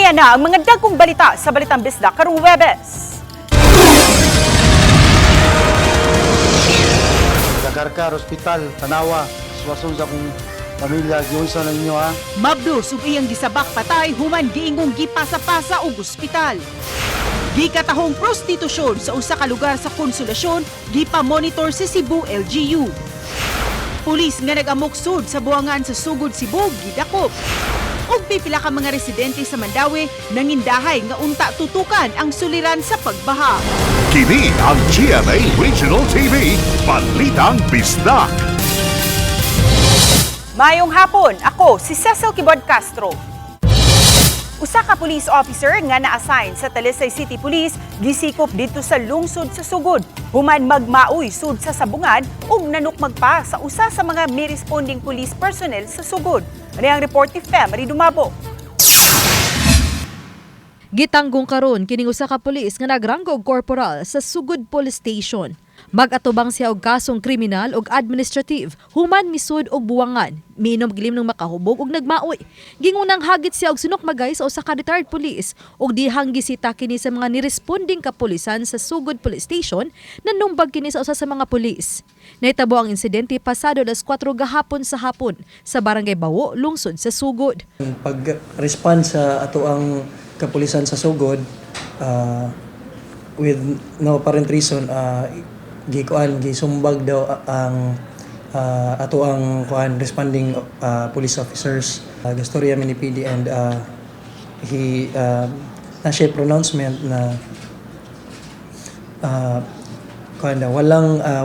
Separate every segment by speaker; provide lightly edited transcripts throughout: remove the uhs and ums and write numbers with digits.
Speaker 1: Aniya na ang mga dagkong balita sa Balitang Bisdak karong Huwebes.
Speaker 2: Sa Karkar, Hospital, Tanawa, suwason sa akong pamilya, giunsa na ninyo ha.
Speaker 1: Mabdos ug iyang gisabak patay human giingong gipasa-pasa og ospital. Gikatahong prostitusyon sa usa ka lugar sa Konsolasyon, gipa-monitor sa Cebu LGU. Pulis nga nag-amok sud sa buwangan sa Sugod, Cebu, gidakop. Ug pipila ka mga residente sa Mandawi nangindahay nga unta tutukan ang suliran sa pagbaha.
Speaker 3: Kini ang GMA Regional TV, Balitang Bisdak.
Speaker 1: Mayong hapon, ako si Cecil Kibod Castro. Usa ka police officer nga na-assign sa Talisay City Police gisikop dito sa lungsod sa Sugod. Human magmaoy sud sa sabungan ug nanukmag pa sa usa sa mga may responding police personnel sa Sugod. Ano ang report ni Fem Dumabo?
Speaker 4: Gitanggong karon kining usa ka pulis nga nagranggo og corporal sa Sugod Police Station. Mag-atubang siya og kasong kriminal ug administrative, human misud og buwangan, miinom gilim ng makahubog ug nagmaoy. Gingunang hagit siya og sinukmagay sa usa ka retired police ug dihang gisita kini sa mga niresponding kapulisan sa Sugod Police Station nanumbag kini sa usa sa mga pulis. Nahitabo ang insidente pasado alas 4 gahapon sa hapon sa Barangay Bawo, lungsod sa Sugod.
Speaker 5: Pag-respond sa ato ang kapulisan sa Sugod, with no apparent reason, gisumbag daw ang ato ang responding police officers, Gastorya Mini PD, and he na-share pronouncement na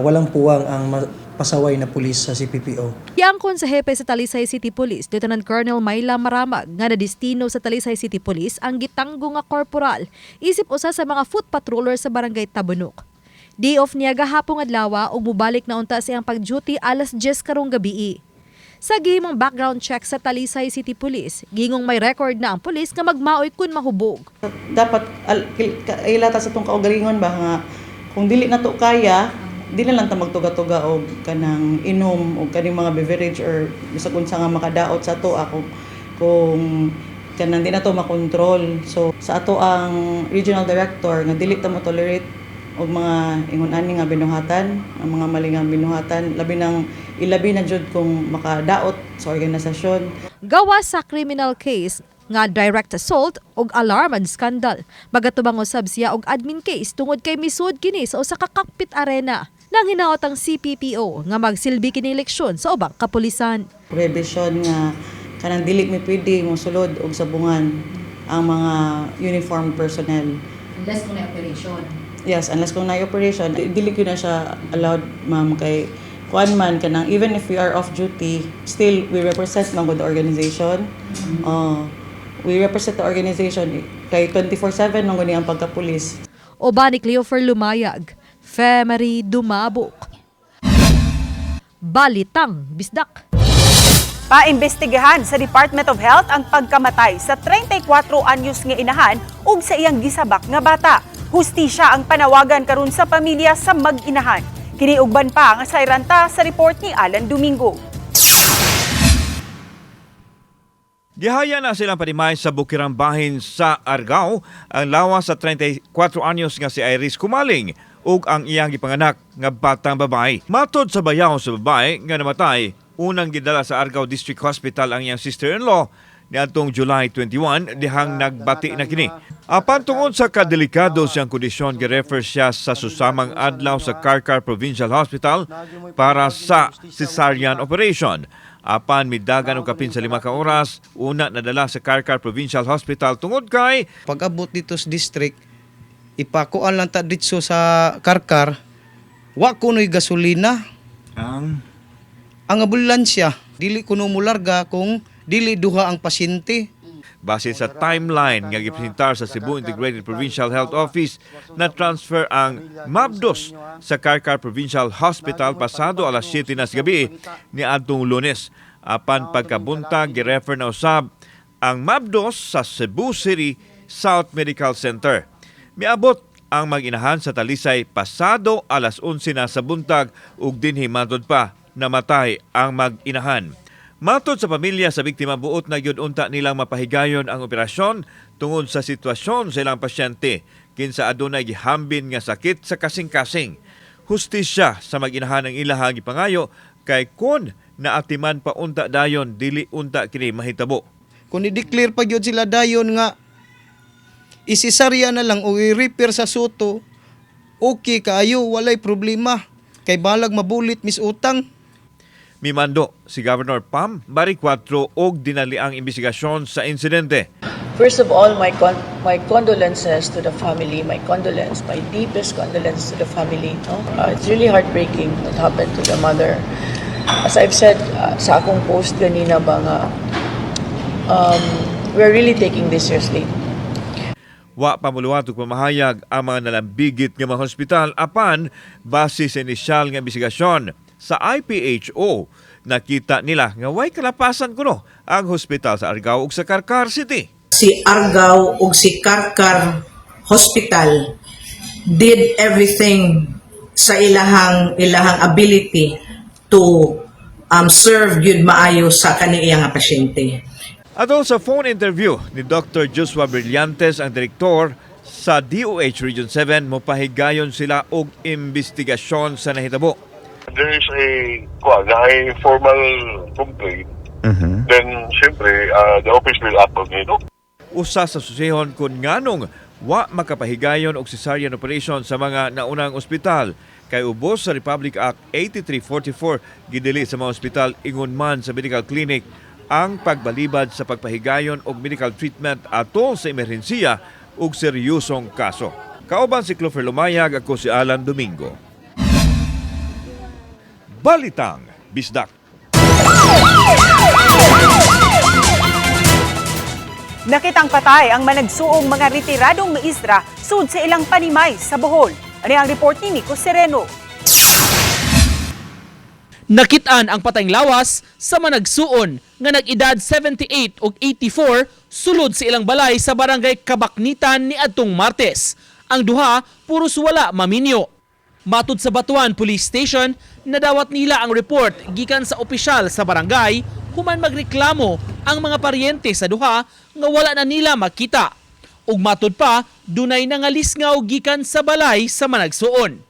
Speaker 5: walang puwang ang pasaway na pulis sa CPPO.
Speaker 4: Iangkon sa hepe sa Talisay City Police, Lieutenant Colonel Mayla Maramag, nga nadistino sa Talisay City Police ang gitanggo nga korporal, isip usa sa mga foot patroller sa Barangay Tabunok. Day off niya gahapong adlaw ug mubalik na unta siyang pag-duty alas 10 karong gabi. Sa gihimong background check sa Talisay City Police, gingong may record na ang pulis nga magmaoy kun mahubog.
Speaker 6: Dapat ilata sa itong kaugalingon ba nga kung dili na to kaya, di na lang ta magtuga-tuga og kanang inom o kaning mga beverage or bisag unsa nga makadaot sa ato kung kanang di na to makontrol. So sa ato ang regional director nga dili ta mo tolerate og mga ingon ani nga binuhatan, ang mga mali nga binuhatan, ilabi na jud kung makadaot sa organisasyon.
Speaker 4: Gawa sa criminal case nga direct assault og alarm and scandal. Magatubang usab siya og admin case tungod kay misud kini sa usa ka cockpit arena. Nang hinaot ang CPPO nga magsilbi kini eleksyon sa ubang kapulisan.
Speaker 6: Prohibition nga kanang dili mi pwede mosulod og sabungan ang mga uniformed personnel.
Speaker 7: Unless kung na-operation.
Speaker 6: Yes, unless kung na-operation, dili ko na siya allowed, ma'am, kay kuan man kanang even if we are off duty, still we represent lang the organization. We represent the organization kay 24/7 nung gani ang pagkapulis.
Speaker 4: Oba ni Cleofer Lumayag, Fem Dumabo. Balitang Bisdak.
Speaker 1: Paimbestigahan sa Department of Health ang pagkamatay sa 34 anyos nga inahan ug sa iyang gisabak nga bata. Hustisya ang panawagan karon sa pamilya sa mag-inahan. Kiniugban pa ang sayranta sa report ni Alan Domingo.
Speaker 8: Gihaya na silang panimay sa Bukirang Bahin sa Argao ang lawas sa 34 anyos nga si Iris Kumaling ug ang iyang gipanganak nga batang babae. Matod sa bayaw sa babae nga namatay, unang gidala sa Argao District Hospital ang iyang sister-in-law niadtong July 21 dihang nagbati na kini. Apan tungod sa kadelikado siyang kondisyon, girefer siya sa susamang adlaw sa Karkar Provincial Hospital para sa cesarean operation. Apan midagan og kapin sa 5 ka oras, una nadala sa Karkar Provincial Hospital tungod kay
Speaker 9: pag-abot dito sa district, ipakuan lang ta dito sa Karkar, wa kuno'y gasolina. Ang ambulansya, dili kuno mularga kung dili duha ang pasyente.
Speaker 8: Base sa timeline nga gipresentar sa Cebu Integrated Provincial Health Office, na transfer ang Mabdos sa Karkar Provincial Hospital pasado alas 7 na sa gabi ni adtong Lunes. Apan pagkabuntag girefer na usab ang Mabdos sa Cebu City South Medical Center. Miabot ang mag-inahan sa Talisay pasado alas 11 na sa buntag ug dinhi matod pa namatay ang mag-inahan. Matod sa pamilya sa biktima, buot na gyud unta nilang mapahigayon ang operasyon tungod sa sitwasyon sa ilang pasyente kinsa adunay gihambin nga sakit sa kasing-kasing. Hustisya sa mag-inahan ng ilahang gipangayo kay kun naatiman pa unta dayon dili unta kini mahitabo.
Speaker 9: Kung i-declare pa gyud sila dayon nga isisarya na lang o i-repair sa suto, okay kaayo, walay problema. Kay balag mabulit mis utang.
Speaker 8: Mimando si Governor Pam Baricuatro og dinali ang investigasyon sa insidente.
Speaker 10: First of all, my condolences to the family, my deepest condolences to the family. No? It's really heartbreaking what happened to the mother. As I've said sa akong post ganina ba nga, we're really taking this seriously.
Speaker 8: Wa pamuluwat og pamahayag ang mga nalambigit nga mga hospital apan base sa inisyal nga investigasyon sa IPHO, nakita nila nga way kalapasan kuno ang hospital sa Argao ug sa Karkar City.
Speaker 11: Si Argao ug si Karkar Hospital did everything sa ilahang ability to serve gyud maayo sa kaniyang pasyente.
Speaker 8: Atol sa phone interview ni Dr. Joshua Brillantes, ang direktor sa DOH Region 7, mopahigayon sila og investigasyon sa nahitabo.
Speaker 12: There is a formal complaint. Then, siyempre, the office will act on it.
Speaker 8: Usa sa susihon kung nganong wa makapahigayon og cesarean operation sa mga naunang ospital kay ubos sa Republic Act 8344 gidili sa mga ospital ingon man sa medical clinic ang pagbalibad sa pagpahigayon og medical treatment atol sa emerhensiya ug seryosong kaso. Kauban si Clover Lumayag, ako si Alan Domingo. Balitang Bisdak.
Speaker 1: Nakitang patay ang managsuong mga retiradong maestra sud sa ilang panimay sa Bohol. Ano ang report ni Nico Sereno?
Speaker 13: Nakitaan ang patayng lawas sa managsuon nga nag-edad 78 ug 84 sulod sa ilang balay sa barangay Kabaknitan ni adtong Martes. Ang duha puros wala maminyo. Matud sa Batuan Police Station, nadawat nila ang report gikan sa opisyal sa barangay human magreklamo ang mga paryente sa duha nga wala na nila makita. Ug matud pa, dunay nangalisngaw gikan sa balay sa managsuon.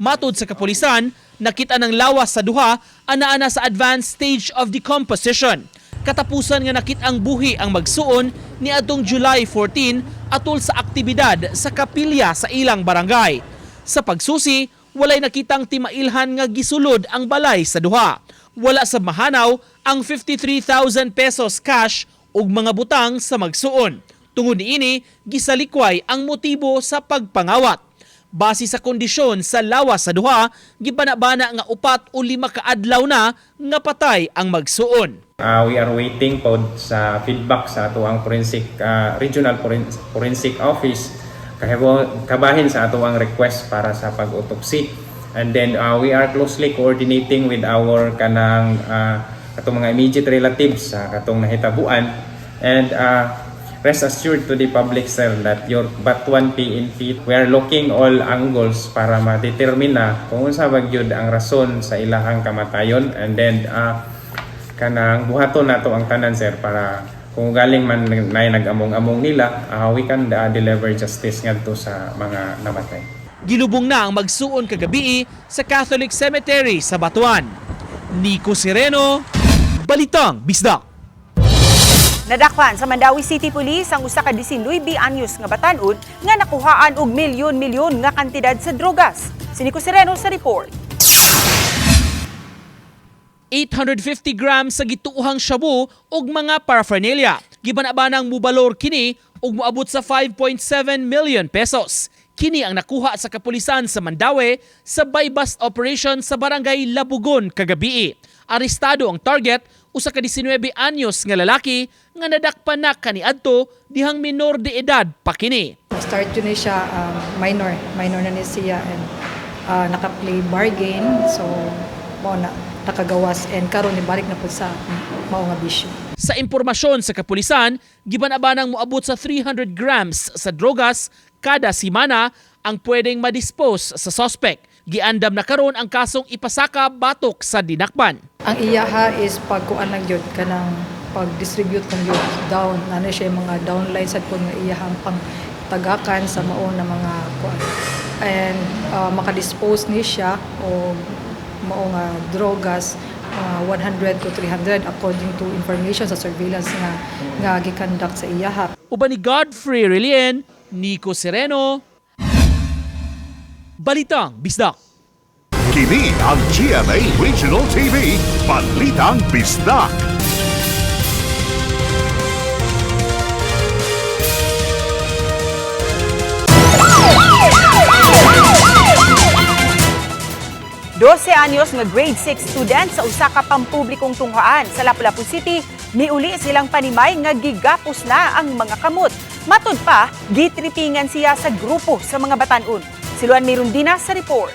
Speaker 13: Matud sa kapulisan, nakita ng lawas sa duha ana-ana sa advanced stage of decomposition. Katapusan nga nakit ang buhi ang magsuon ni atong July 14 atol sa aktibidad sa kapilya sa ilang barangay. Sa pagsusi, walay nakitang timailhan nga gisulod ang balay sa duha. Wala sa mahanaw ang 53,000 pesos cash ug mga butang sa magsuon. Tungod niini, gisalikway ang motibo sa pagpangawat. Base sa kondisyon sa lawas sa duha, gibanabana nga 4 o 5 kaadlaw na nga patay ang magsuon.
Speaker 14: We are waiting po sa feedback sa atuang regional forensic office kabahin sa atuang request para sa pag-autopsy. And then we are closely coordinating with our atong mga immediate relatives sa katong nahitabuan. And rest assured to the public, sir, that your Batuan PNP, we are looking all angles para ma-determine na kung unsa bagyod ang rason sa ilahang kamatayon. And then kanang buhaton nato ang tanan, sir, para kung galing man na nag-among-among nila, we can deliver justice ngadto sa mga namatay.
Speaker 13: Gilubong na ang magsuon kagabi sa Catholic Cemetery sa Batuan. Nico Sereno, Balitang Bisdak.
Speaker 1: Nadakpan sa Mandawi City Police ang usa ka 19 anyos nga batan-od nga nakuhaan og milyon-milyon nga kantidad sa drogas. Si Nico Sereno sa report.
Speaker 13: 850 grams sa gituuhang shabu ug mga paraphernalia. Gibanabanang mubalor kini ug moabot sa 5.7 million pesos. Kini ang nakuha sa kapulisan sa Mandawi sa buy-bust operation sa barangay Labugon kagabi. Arestado ang target, usa ka 19 anyos nga lalaki nga nadakpan na kaniadto dihang minor de edad pa kini.
Speaker 15: Start yun siya minor na ni siya and naka-play bar game, so mo na nakagawas and karon ni balik na pud sa mao nga bisyo.
Speaker 13: Sa impormasyon sa kapulisan, gibanabanang moabot sa 300 grams sa drogas kada semana ang pwedeng ma-dispose sa suspect. Giandam na karon ang kasong ipasaka batok sa dinakpan.
Speaker 15: Ang iyaha is pagkuan lang yun, kanang pag-distribute ng yun down. Ano siya yung mga downline sa kung iyahang pang tagakan sa mao na mga kuan. And makadispose ni siya o mao nga drogas 100 to 300 according to information sa surveillance nga gikandak sa iyaha.
Speaker 13: Uban ni Godfrey Relien, Nico Sereno, Balitang Bisdak.
Speaker 3: Kini ang GMA Regional TV, Balitang Bisdak.
Speaker 1: Dose anyos nga grade 6 student sa usa ka pampublikong tunghaan sa Lapu-Lapu City, miuli silang panimay nga gigapos na ang mga kamot. Matud pa, gitripingan siya sa grupo sa mga batan-on. Siluan Mirundina sa report.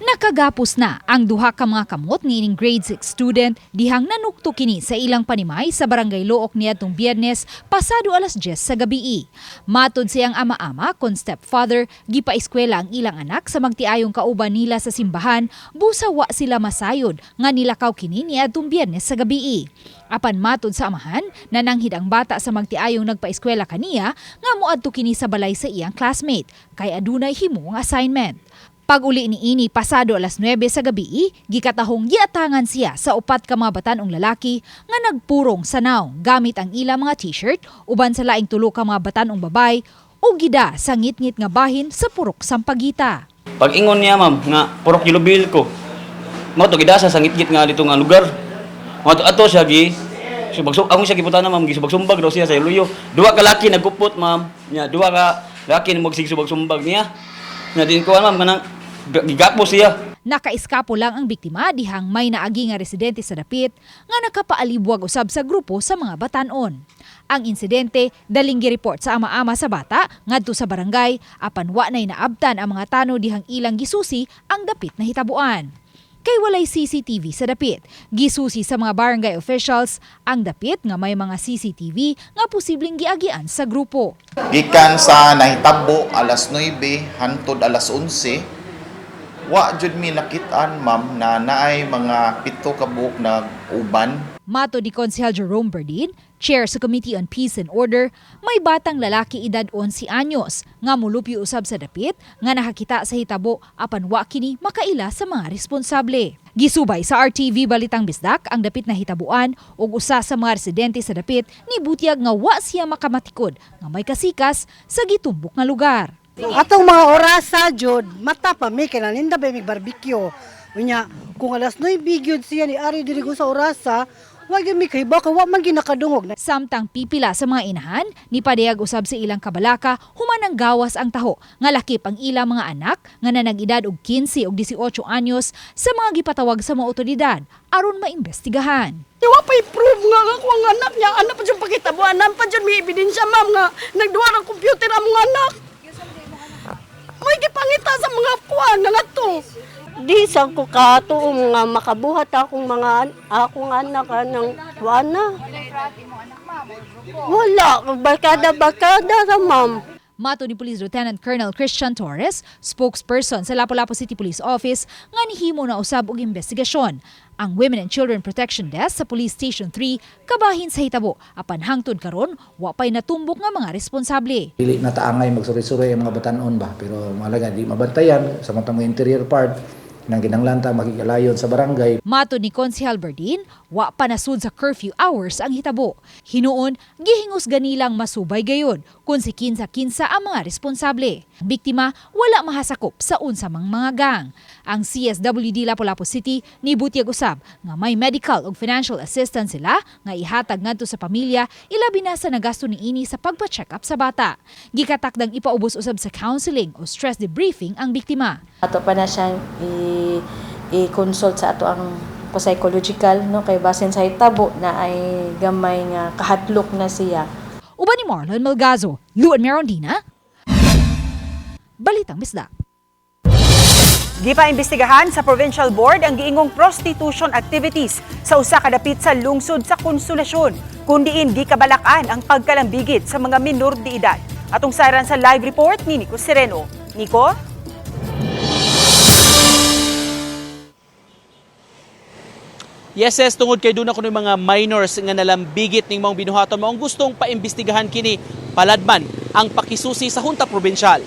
Speaker 16: Nakagapos na ang duha ka mga kamot niining grade 6 student dihang nanukto kini sa ilang panimay sa Barangay Look niadtong Biyernes pasado alas 10 sa gabii. Matud siyang ama-ama kon stepfather, gipaeskwela ang ilang anak sa magtiayong kauban nila sa simbahan, busa wa sila masayod nga nilakaw kini niadtong Biyernes sa gabii. Apan matud sa amahan, nananghid ang bata sa magtiayong nagpaeskwela kaniya nga moadto kini sa balay sa iyang classmate kay adunay himong assignment. Pag-uli ni ini pasado alas 9 sa gabii, gikatahong giatangan siya sa upat ka mga batanong lalaki nga nagpurong sanaw gamit ang ilang mga t-shirt uban sa laing tulo ka mga batanong babay o gida sa ngit-ngit nga bahin sa Purok Sampaguita.
Speaker 17: Pag-ingon niya ma'am nga Purok Ilobil ko, mo to gida sa ngit-ngit nga dito nga lugar. Mo ato siya gi subagsum ako siya giputan na ma'am gisumbag daw siya sa Iloyo. Duwa ka laki nagkupot ma'am. Nya duwa ka laki magsigsumbag niya. Nya din ko ma'am kanang gigapos siya.
Speaker 16: Nakaiskapo lang ang biktima dihang may naagi nga residente sa dapit nga nakapaalibwag usab sa grupo sa mga batanon. Ang insidente daling gi-report sa ama-ama sa bata ngadto sa barangay apan wa nay naabtan ang mga tano dihang ilang gisusi ang dapit na hitabuan. Kay walay CCTV sa dapit, gisusi sa mga barangay officials ang dapit nga may mga CCTV nga posibleng giagian sa grupo.
Speaker 18: Gikan sa nahitabo alas 9 hantod alas 11. Wa jud mi nakitaan ma'am na naay mga 7 ka buok na uban.
Speaker 16: Mato di Konsehal Jerome Berdin, chair sa Committee on Peace and Order, may batang lalaki edad 11 anyos nga mulupyo usab sa dapit nga nakakita sa hitabo apan wa kini makaila sa mga responsable. Gisubay sa RTV Balitang Bisdak ang dapit na hitabuan ug usa sa mga residente sa dapit ni butyag nga wa siya makamatikod nga may kasikas sa gitumbok nga lugar.
Speaker 19: Atong mga orasa jud mata pa mi kay naninda ba mi barbecue. Unya kung alas 9 gyud siya ni ari diri sa orasa, wa gyud mi kay baka wa man ginakadungog.
Speaker 16: Samtang pipila sa mga inahan ni padayag usab sa ilang kabalaka human ang gawas ang taho nga lakip ang ilang mga anak nga nanag-edad og 15 ug 18 anyos sa mga gipatawag sa mga otoridad aron maimbestigahan.
Speaker 19: Wa pay prove nga ako ang anak niya, ana pa jud pakitabuan, pa jud mi ebidensya ma'am nga nagduwa ng computer ang mga anak. May gipangita sa mga kuan nga to. Di sa ko kato nga makabuhat akong akong anak ng wana. Wala, barkada sa ma'am.
Speaker 16: Mato ni Police Lieutenant Colonel Christian Torres, spokesperson sa Lapu-Lapu City Police Office, nga nihimo na usab og investigasyon. Ang Women and Children Protection Desk sa Police Station 3 kabahin sa hitabo apan hangtod karon wa pay natumbok nga mga responsable.
Speaker 20: Dili na taangay magsuri-suri ang mga batanon ba pero mahalaga di mabantayan sa mga interior part nang ginanglanta makikalayon sa barangay.
Speaker 16: Mato ni Konsehal Berdin, wa pa nasud sa curfew hours ang hitabo. Hinuon, gihingos ganilang masubay gayon kung si kinsa-kinsa ang mga responsable. Biktima, wala mahasakop sa unsamang mga gang. Ang CSWD Lapu-Lapu City nibutyag usab nga may medical ug financial assistance sila nga ihatag ngadto sa pamilya ilabi na sa nagasto niini sa pagpa-check up sa bata. Gikatakdang ipaubos usab sa counseling o stress debriefing ang biktima.
Speaker 10: Ato pa na siyang i-consult sa ato ang psychological no kay basin sa hitabo na ay gamay nga kahatlok na siya.
Speaker 16: Uban ni Marlon Malgazo, Luan Mirondina, Balitang Bisdak.
Speaker 1: Gipaimbestigahan sa Provincial Board ang giingong prostitution activities sa usa ka dapit sa lungsod sa Konsolasyon, kundiin di kabalakan ang pagkalambigit sa mga minor de edad. Atong sayran sa live report ni Nico Sereno. Nico?
Speaker 13: Yes, tungod kay doon ako ng mga minors nga nalambigit ning mga binuhaton mo ang gustong paimbestigahan kini paladman ang pakisusi sa Hunta Provincial.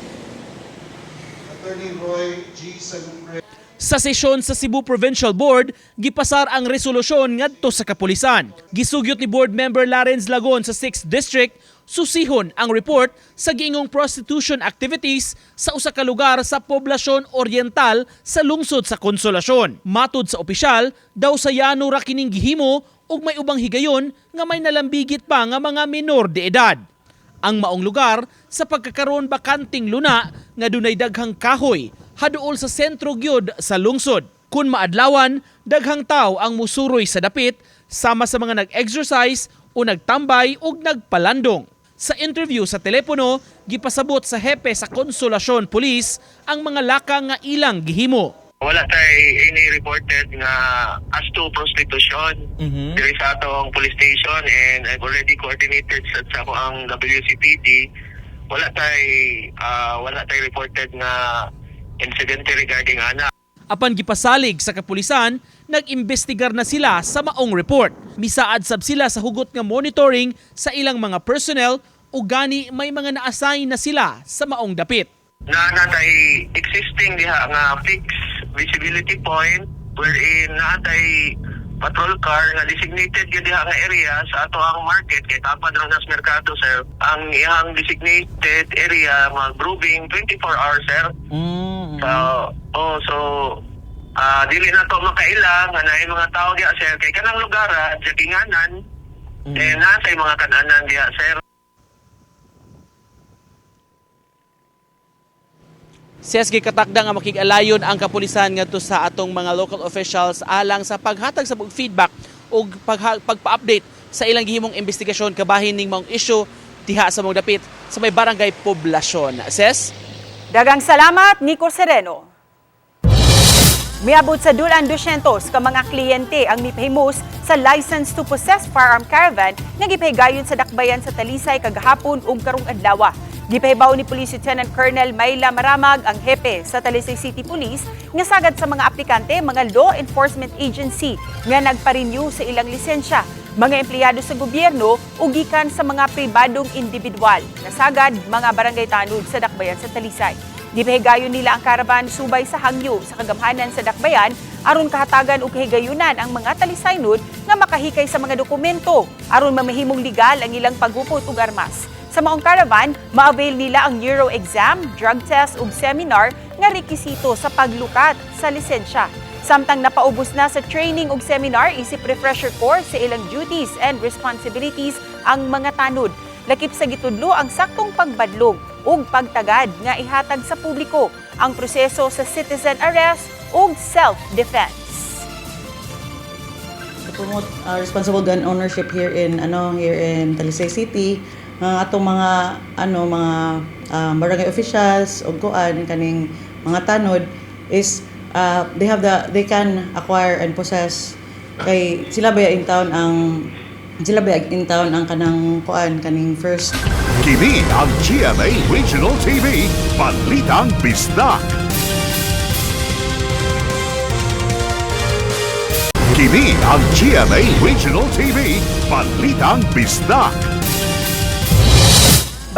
Speaker 13: Sa sesyon sa Cebu Provincial Board, gipasar ang resolusyon ngadto sa kapulisan. Gisugyot ni Board Member Lawrence Lagon sa 6th District, susihon ang report sa giingong prostitution activities sa usa ka lugar sa poblasyon oriental sa lungsod sa Konsolasyon. Matud sa opisyal, daw sa yano ra kining gihimo ug may ubang higayon nga may nalambigit pa nga mga minor de edad. Ang maong lugar sa pagkakaroon bakanting luna nga dunay daghang kahoy haduol sa sentro gyud sa lungsod. Kun maadlawan, daghang tawo ang musuroy sa dapit sama sa mga nag-exercise o nagtambay o nagpalandong. Sa interview sa telepono, gipasabot sa hepe sa Konsolasyon Police ang mga laka nga ilang gihimo.
Speaker 21: Wala tayo any reported nga as to prostitution diri sa atong police station, and I've already coordinated sa ang WCPD. Wala tayo reported nga incident regarding anak.
Speaker 13: Apan gipasalig sa kapulisan, nag-imbestigar na sila sa maong report. Misaad sab sila sa hugot nga monitoring sa ilang mga personnel ug gani may mga na-assign na sila sa maong dapit.
Speaker 21: Natay existing diha nga fixed visibility point wherein natay patrol car nga designated gyud diha nga area sa ato ang market kay tapad ra sa merkado, sir. Ang iyang designated area mag-grooving 24 hours, sir. So dili na to makailang nga naay mga tao diha, sir, kay kanang lugar sa Kinganan nasa mga kan-anan diha, sir.
Speaker 13: CSG katakda nga makig-alayon ang kapulisan ngadto sa atong mga local officials alang sa paghatag sa feedback o pagpa-update sa ilang gihimong investigasyon kabahin ning mga issue diha sa mga dapit sa may barangay poblasyon. Ses?
Speaker 22: Dagang salamat, Nico Sereno. Miabot sa dulan 200 ka mga kliyente ang mipahimos sa license to possess firearm caravan nga gipahigayon sa dakbayan sa Talisay kagahapon ug karong adlaw. Gipahibaw ni Police Lieutenant Colonel Mayla Maramag ang hepe sa Talisay City Police nga sagad sa mga aplikante mga law enforcement agency nga nagpa-renew sa ilang lisensya, mga empleyado sa gobyerno ug gikan sa mga pribadong individual nga sagad mga barangay tanod sa dakbayan sa Talisay. Gipahigayon nila ang caravan subay sa hangyo sa kagamhanan sa dakbayan aron kahatagan ug kahigayunan ang mga talisaynod nga makahikay sa mga dokumento aron mamahimong legal ang ilang paghupot ug armas. Sa maong caravan, ma-avail nila ang Euro exam, drug test ug seminar nga rekisito sa paglukat sa lisensya. Samtang napaubos na sa training ug seminar isip refresher course sa ilang duties and responsibilities ang mga tanod. Lakip sa gitudlo ang saktong pagbadlong ug pagtagad nga ihatag sa publiko ang proseso sa citizen arrest ug self-defense.
Speaker 6: To promote responsible gun ownership here in Talisay City, atong mga barangay officials o kuan kaning mga tanod is they can acquire and possess kay sila ba in town ang kanang kuan kaning first.
Speaker 3: Kini ang GMA Regional TV Balitang Bisdak. Kini ang GMA Regional TV Balitang Bisdak.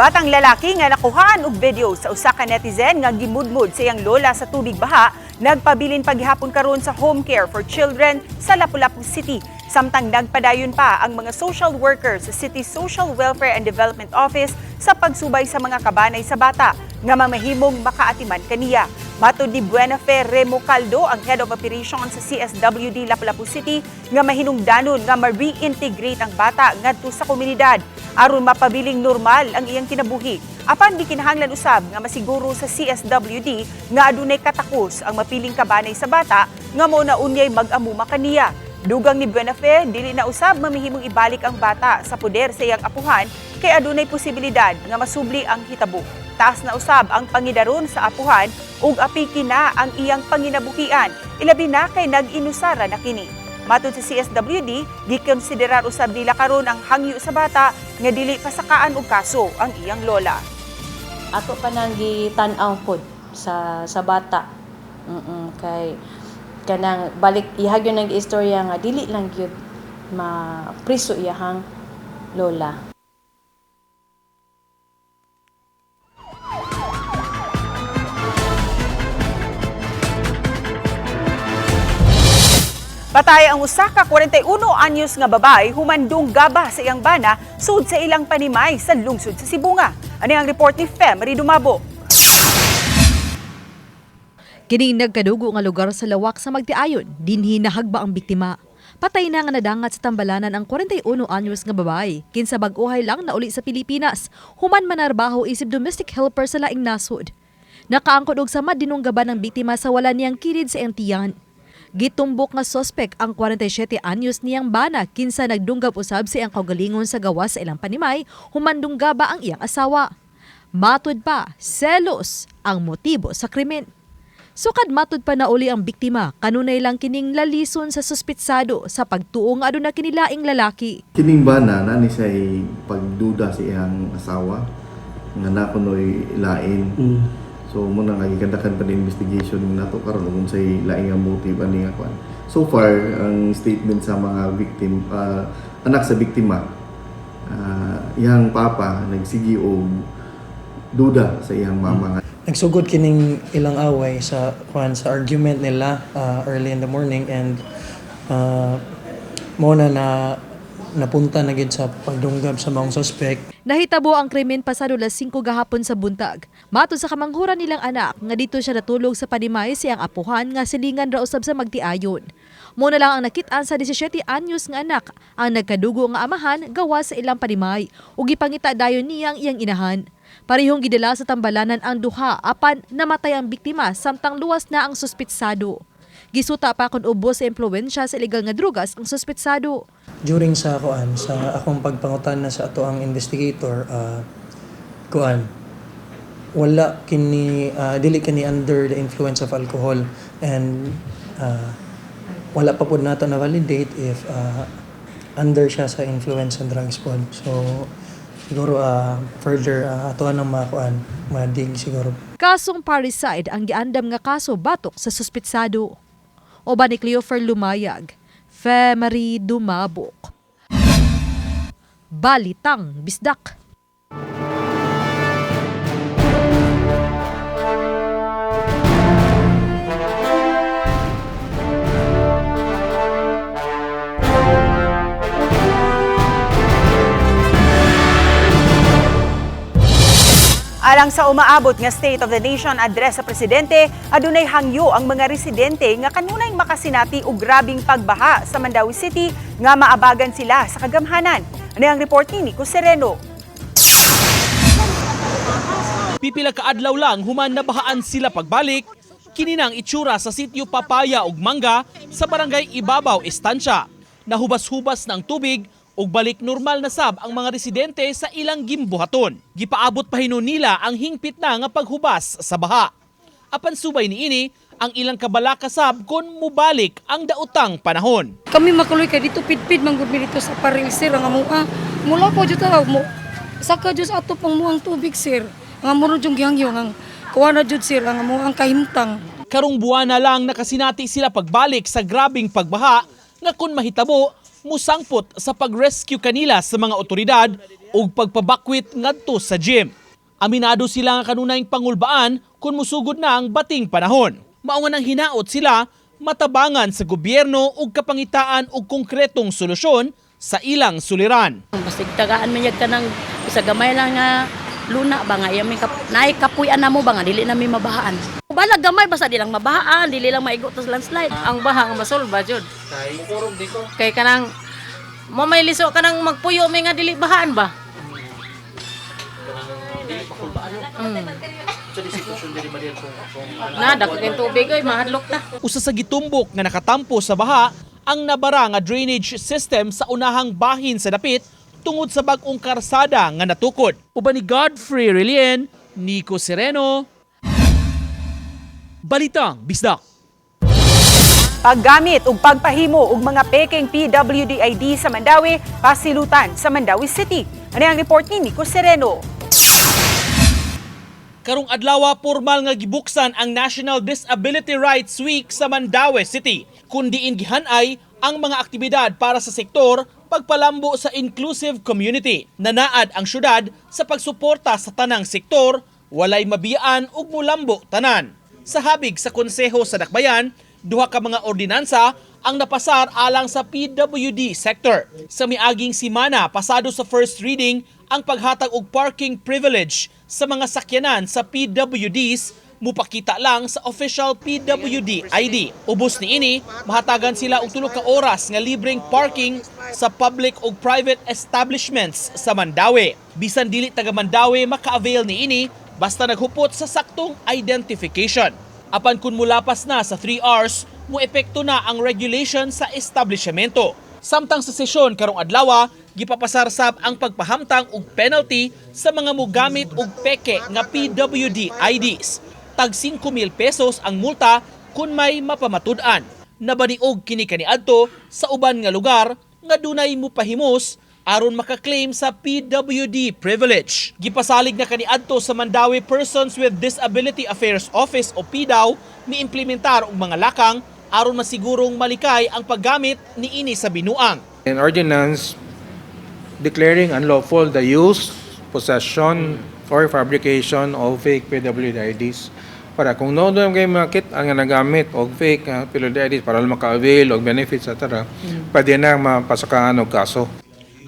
Speaker 22: Batang lalaki nga nakuhaan og video sa usa ka netizen nga gimudmod sa iyang lola sa tubig baha, nagpabilin paghihapon karon sa home care for children sa Lapu-Lapu City. Samtang nagpadayon pa ang mga social workers sa City Social Welfare and Development Office sa pagsubay sa mga kabanay sa bata nga mamahimong makaatiman kaniya. Matud ni Buenafe Remo Caldo, ang Head of Operations sa CSWD Lapu-Lapu City, nga mahinungdanon nga ma-reintegrate ang bata ngadto sa komunidad aron mapabiling normal ang iyang kinabuhi. Apan gikinahanglan usab nga masiguro sa CSWD nga adunay katakos ang mapiling kabanay sa bata nga mao na unyay mag-amuma kaniya. Dugang ni Buenafe, dili na usab mamihimong ibalik ang bata sa poder sa iyang apuhan kay adunay posibilidad nga masubli ang hitabo. Taas na usab ang pangidaron sa apuhan ug apiki na ang iyang panginabuhian, ilabi na kay nag-inusara na kini. Matud sa CSWD, gikonsiderar usab nila karon ang hangyo sa bata nga dili pasakaan og kaso ang iyang lola.
Speaker 23: Ako pa nang gitan-aw pod sa bata.
Speaker 2: kanang balik ihag yun ang istorya nga dili lang gyud mapriso iyahang lola.
Speaker 22: Patay ang usa ka 41 anyos nga babay humandong gaba sa iyang bana sud sa ilang panimay sa lungsod sa Sibunga. Ani ang report ni Fem Marie Dumabo.
Speaker 4: Kining nagkadugo nga lugar sa lawak sa Magtiayon, dinhi nahagba ang biktima. Patay na nga nadangat sa tambalanan ang 41 anyos nga babay. Kinsa bag-uhay lang na uli sa Pilipinas, human manarbaho isip domestic helper sa laing nasod. Nakaangkod og samad dinong gaban ng biktima sa wala niyang kilid sa iyang tiyan. Gitumbok nga suspect ang 47 anyos niyang bana kinsa nagdunggab usab sa iyang kaugalingon sa gawas sa ilang panimay, humandungga ba ang iyang asawa. Matud pa, selos ang motibo sa krimen. Sukad matud pa na uli ang biktima, kanunay lang kining lalison sa suspitsado sa pagtuo nga aduna kinilaing lalaki.
Speaker 5: Kining bana na ni say pagduda sa iyang asawa nga nakunoy lain. So muna nga gikandakan pa din investigation nato karon kung say laing nga motive ani nga kwan. So far ang statement sa mga victim anak sa biktima iyang papa nagsigi og duda sa iyang mama.
Speaker 23: Nagsugod kining ilang away sa argument nila early in the morning and muna na napunta na gid sa pagdunggab sa mga suspect.
Speaker 4: Nahitabo ang krimen pasado las 5 gahapon sa buntag. Matud sa kamanghuran nilang anak nga dito siya natulog sa panimay siyang apuhan nga silingan ra usab sa Magtiayon. Muna lang ang nakit-an sa 17 anyos nga anak ang nagkadugo nga amahan gawas sa ilang panimay ug gipangita dayon niya ang iyang inahan. Parehong gidala sa tambalanan ang duha apan namatay ang biktima samtang luwas na ang suspitsado. Gisuta pa kon ubos sa impluwensya sa illegal nga drugas ang suspitsado.
Speaker 23: During sa akong pagpangutan na sa ato ang investigator wala kini dili kini under the influence of alcohol and wala pa pud nato na validate if under siya sa influence ng drugs pod. So siguro further ato nang madig siguro.
Speaker 4: Kasong parricide ang giandam nga kaso batok sa suspitsado. Oba ni Cleofer Lumayag, Fe Marie Dumabok. Balitang Bisdak.
Speaker 22: Alang sa umaabot nga State of the Nation address sa presidente, adunay hangyo ang mga residente nga kanunay makasinati og grabing pagbaha sa Mandawi City nga maabagan sila sa kagamhanan. Ano ang report ni Nico Sereno?
Speaker 13: Pipila ka adlaw lang human nabahaan sila pagbalik, kininang itsura sa sitio Papaya ug Mangga sa barangay Ibabaw, Estancia. Nahubas-hubas ng tubig ug balik normal na sab ang mga residente sa ilang gimbuhaton. Gipaabot pa hinon nila ang hingpit na nga paghubas sa baha. Apan subay niini ang ilang kabalaka sab kon mubalik ang daotang panahon.
Speaker 15: Kami makuloy kay dito pidpid manggod mi dito sa paril sir nga mua. Mula po jud taw mo. Saka jud ato pang muang tubig sir. Nga murod yung gihangyo ang kuha na jud sir nga muang kahimtang.
Speaker 13: Karong buwan na lang nakasinati sila pagbalik sa grabing pagbaha nga kun mahitabo musangpot sa pag-rescue kanila sa mga otoridad ug pagpabakwit ngadto sa gym. Aminado sila nga kanunayng pangulbaan kung musugod na ang bating panahon. Mao nga nang hinaot sila matabangan sa gobyerno ug kapangitaan og konkretong solusyon sa ilang suliran.
Speaker 24: Basta tagaan man yag kanang isa gamay lang nga luna ba nga yami naay kapuy-an namo ba nga dili na mi mabahaan. Balag gamay basta di lang mabahaan, dili lang maigo tas landslide.
Speaker 25: Ang baha nga masolba jud. Kay kanang mo may liso kanang magpuyo may nga dili bahaan ba? Nada kay tubig oy mahadlok na.
Speaker 13: Usa sa gitumbok nga nakatampo sa baha ang nabara nga drainage system sa unahang bahin sa dapit tungod sa bag-ong karsada nga natukod. Uban ni Godfrey Relien, Nico Sereno, Balitang Bisdak.
Speaker 22: Paggamit ug pagpahimo og mga peking PWD ID sa Mandawi, pasilutan sa Mandawi City. Ano ang report ni Nico Sereno?
Speaker 13: Karong adlaw pormal nga gibuksan ang National Disability Rights Week sa Mandaue City, kundi gihanay ang mga aktibidad para sa sektor pagpalambo sa inclusive community. Nanaad ang syudad sa pagsuporta sa tanang sektor, walay mabiyaan ug mulambo tanan. Sa habig sa konseho sa Dakbayan, duha ka mga ordinansa ang napasar alang sa PWD sector. Sa miaging simana pasado sa first reading ang paghatag og parking privilege sa mga sakyanan sa PWDs, mupakita lang sa official PWD ID. Ubos niini, mahatagan sila og 3 ka oras nga libreng parking sa public ug private establishments sa Mandaue. Bisan dili taga Mandaue maka-avail niini basta naghupot sa saktong identification. Apan kun mulapas na sa 3 hours, muepekto na ang regulation sa establishmento. Samtang sa sesyon karong adlaw, gipapasar sab ang pagpahamtang og penalty sa mga mogamit og peke nga PWD IDs. Tag 5,000 pesos ang multa kung may mapamatud-an. Nabaniog kini kaniadto sa uban nga lugar nga dunay mopahimos aron makaklaim sa PWD privilege. Gipasalig na kaniadto sa Mandaue Persons with Disability Affairs Office o PDAW miimplementar og mga lakang aron masigurong malikay ang paggamit niini sa binuang.
Speaker 7: An ordinance declaring unlawful the use, possession, or fabrication of fake PWD IDs. Para kung no doon kayo makit ang nagamit og fake PWD IDs para maka-avail og benefits etc. Pwede na mapasakaan og kaso.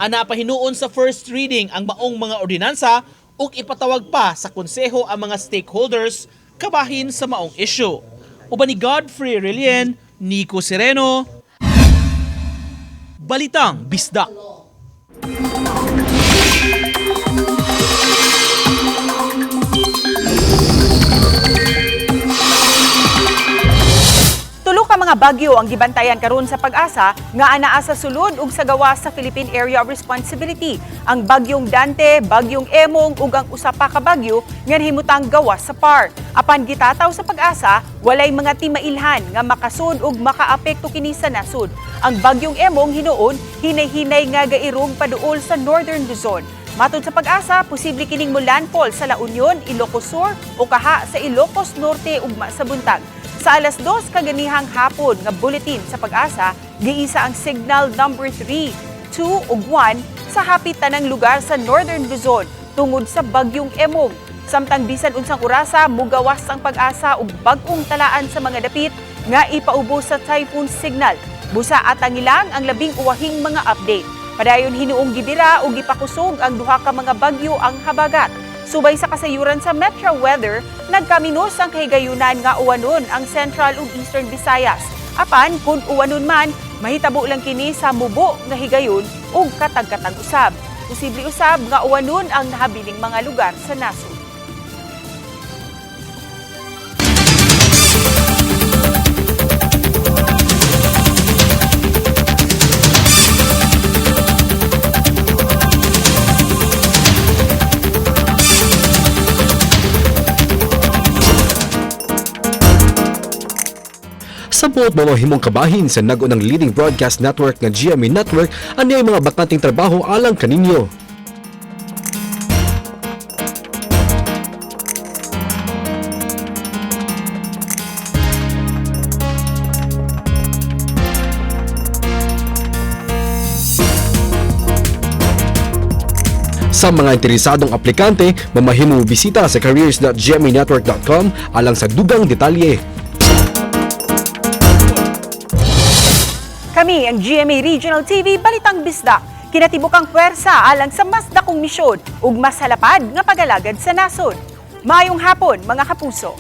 Speaker 13: Ana pahinuon sa first reading ang maong mga ordinansa ug ipatawag pa sa konseho ang mga stakeholders kabahin sa maong issue. Uban ni Godfrey Relien, Nico Sereno, Balitang Bisdak.
Speaker 22: Tulo ka mga bagyo ang gibantayan karon sa Pag-asa nga anaa sa sulod ug sa gawas sa Philippine Area of Responsibility. Ang bagyong Dante, bagyong Emong ug ang usa pa ka bagyo nga nahimutang gawas sa PAR. Apan gitataw sa Pag-asa, walay mga timailhan nga makasud ug makaapekto kini sa nasud. Ang bagyong Emong hinuon hinay-hinay nga gairog paduol sa Northern Luzon. Matod sa Pag-asa, posible kining mo-landfall sa La Union, Ilocos Sur o kaha sa Ilocos Norte ugma sa buntag. Sa alas 2 kaganihang hapon nga bulletin sa Pag-asa, giisa ang signal number 3, 2 ug 1 sa hapit tanang lugar sa Northern Luzon tungod sa bagyong Emong. Samtang bisan unsang orasa mugawas ang Pag-asa ug bag-ong talaan sa mga dapit nga ipaubos sa typhoon signal. Busa atang ilang ang labing uwahing mga update. Padayon hinuong gidira ug gipakusog ang duha ka mga bagyo ang habagat. Subay sa kasayuran sa Metro Weather, nagkaminos ang kahigayunan nga uwanon ang Central ug Eastern Visayas. Apan kun uwanon man, mahitabo lang kini sa mubo nga higayon ug katag-katag usab. Posible usab nga uwanon ang nahabiling mga lugar sa nasud.
Speaker 8: Sa buot mamahimong kabahin sa nagunang leading broadcast network ng GMA Network, anay mga bakanting trabaho alang kaninyo. Sa mga interesadong aplikante, mamahimong bisita sa careers.gmanetwork.com alang sa dugang detalye.
Speaker 22: Kami ang GMA Regional TV Balitang Bisdak. Kinatibukang puwersa alang sa mas dakong misyon ug mas halapad nga pagalagad sa nasod. Maayong hapon mga kapuso.